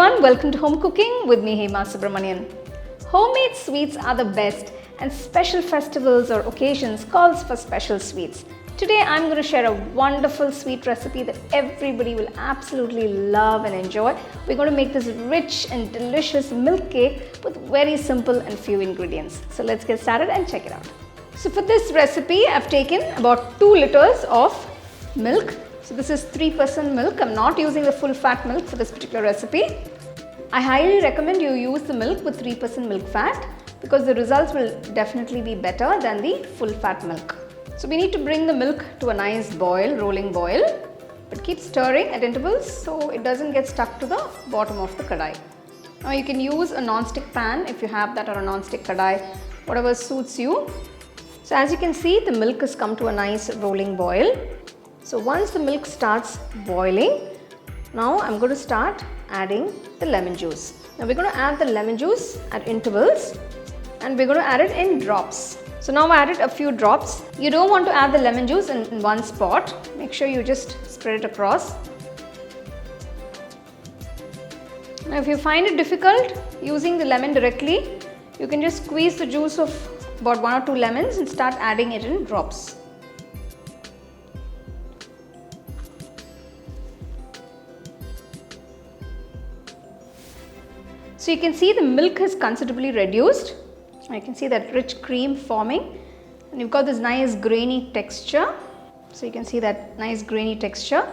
everyone, welcome to Home Cooking with me Hema Subramanian. Homemade sweets are the best and special festivals or occasions calls for special sweets. Today I'm going to share a wonderful sweet recipe that everybody will absolutely love and enjoy. We're going to make this rich and delicious milk cake with very simple and few ingredients. So let's get started and check it out. So for this recipe I've taken about 2 liters of milk. So this is 3% milk. I'm not using the full fat milk for this particular recipe. I highly recommend you use the milk with 3% milk fat because the results will definitely be better than the full fat milk. So we need to bring the milk to a nice boil, rolling boil, but keep stirring at intervals so it doesn't get stuck to the bottom of the kadai. Now you can use a non-stick pan if you have that, or a non-stick kadai, whatever suits you. So as you can see, the milk has come to a nice rolling boil. So once the milk starts boiling, now I'm going to start adding the lemon juice. Now we're going to add the lemon juice at intervals and we're going to add it in drops. So now I added a few drops. You don't want to add the lemon juice in one spot. Make sure you just spread it across. Now if you find it difficult using the lemon directly, you can just squeeze the juice of about 1 or 2 lemons and start adding it in drops. So you can see the milk has considerably reduced. You can see that rich cream forming and you've got this nice grainy texture. So you can see that nice grainy texture.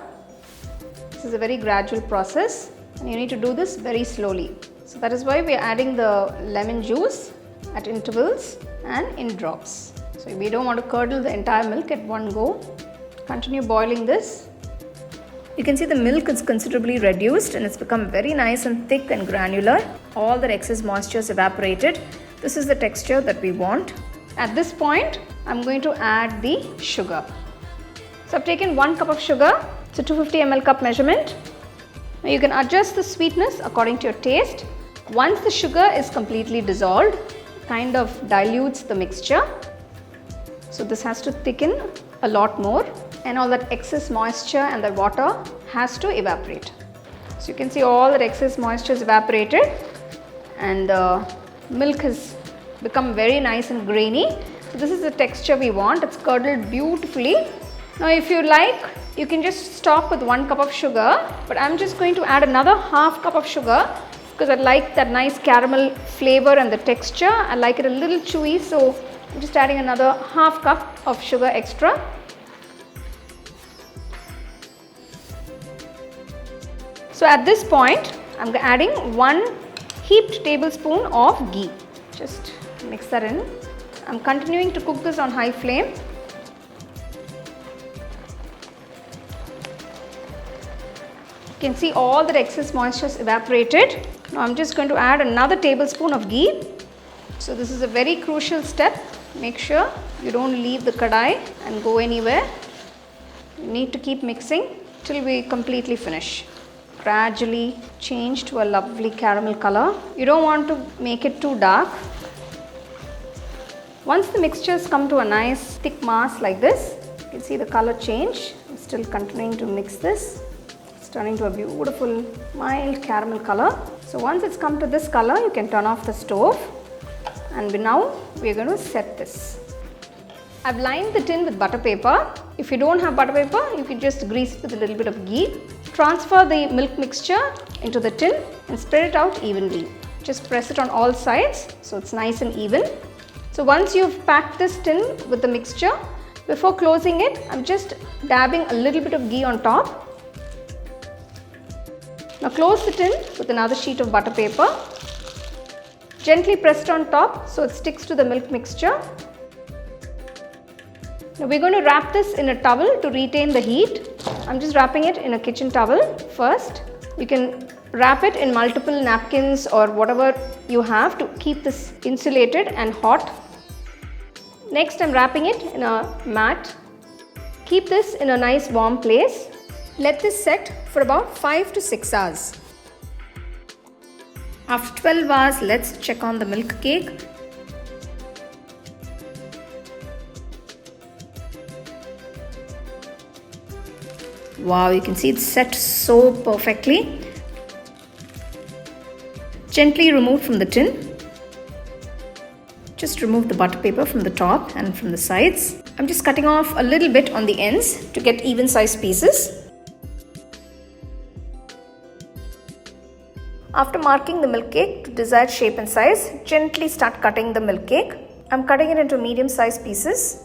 This is a very gradual process and you need to do this very slowly. So that is why we are adding the lemon juice at intervals and in drops. So we don't want to curdle the entire milk at one go. Continue boiling this. You can see the milk is considerably reduced and it's become very nice and thick and granular. All the excess moisture is evaporated. This is the texture that we want. At this point, I'm going to add the sugar. So I've taken 1 cup of sugar. It's a 250 ml cup measurement. Now you can adjust the sweetness according to your taste. Once the sugar is completely dissolved, it kind of dilutes the mixture. So this has to thicken a lot more. And all that excess moisture and the water has to evaporate. So you can see all that excess moisture is evaporated and the milk has become very nice and grainy. So this is the texture we want. It's curdled beautifully. Now if you like, you can just stop with 1 cup of sugar, but I'm just going to add another half cup of sugar because I like that nice caramel flavor and the texture. I like it a little chewy, so I'm just adding another half cup of sugar extra. So at this point, I'm adding 1 heaped tablespoon of ghee. Just mix that in. I'm continuing to cook this on high flame. You can see all that excess moisture is evaporated. Now I'm just going to add another tablespoon of ghee. So this is a very crucial step. Make sure you don't leave the kadai and go anywhere. You need to keep mixing till we completely finish. Gradually change to a lovely caramel color. You don't want to make it too dark. Once the mixtures come to a nice thick mass like this, you can see the color change. I'm still continuing to mix this. It's turning to a beautiful mild caramel color. So once it's come to this color, you can turn off the stove and now we're going to set this. I've lined the tin with butter paper. If you don't have butter paper, you can just grease it with a little bit of ghee. Transfer the milk mixture into the tin and spread it out evenly. Just press it on all sides so it's nice and even. So once you've packed this tin with the mixture, before closing it, I'm just dabbing a little bit of ghee on top. Now close the tin with another sheet of butter paper. Gently press it on top so it sticks to the milk mixture. Now we're going to wrap this in a towel to retain the heat. I'm just wrapping it in a kitchen towel first. You can wrap it in multiple napkins or whatever you have to keep this insulated and hot. Next I'm wrapping it in a mat. Keep this in a nice warm place. Let this set for about 5 to 6 hours. After 12 hours, let's check on the milk cake. Wow, you can see it's set so perfectly. gently removed from the tin. Just remove the butter paper from the top and from the sides. I'm just cutting off a little bit on the ends to get even sized pieces. After marking the milk cake to desired shape and size, gently start cutting the milk cake. I'm cutting it into medium sized pieces.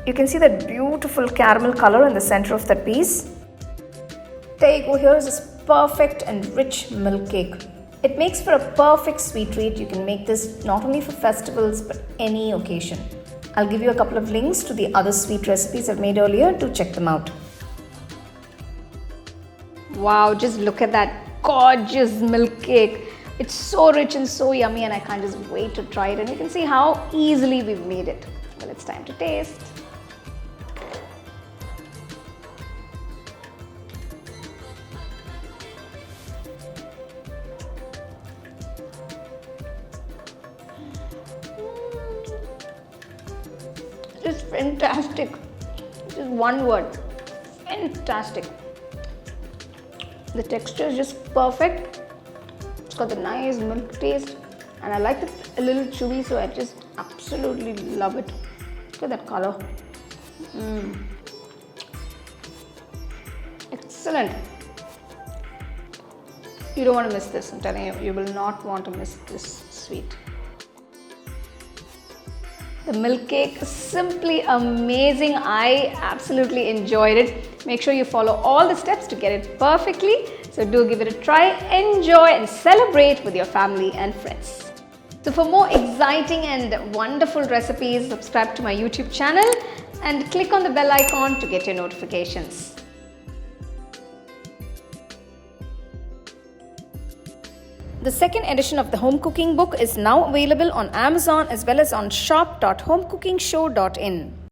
You can see that beautiful caramel color in the center of that piece. There you go, here is this perfect and rich milk cake. It makes for a perfect sweet treat. You can make this not only for festivals but any occasion. I'll give you a couple of links to the other sweet recipes I've made earlier to check them out. Wow, just look at that gorgeous milk cake. It's so rich and so yummy, and I can't just wait to try it. And you can see how easily we've made it. Well, it's time to taste. It's fantastic. Just one word. Fantastic. The texture is just perfect. It's got the nice milk taste, and I like it a little chewy, so I just absolutely love it. Look at that color. Excellent. You don't want to miss this. I'm telling you, you will not want to miss this sweet. The milk cake is simply amazing. I absolutely enjoyed it. Make sure you follow all the steps to get it perfectly. So do give it a try, enjoy and celebrate with your family and friends. So for more exciting and wonderful recipes, subscribe to my YouTube channel and click on the bell icon to get your notifications. The second edition of the home cooking book is now available on Amazon as well as on shop.homecookingshow.in.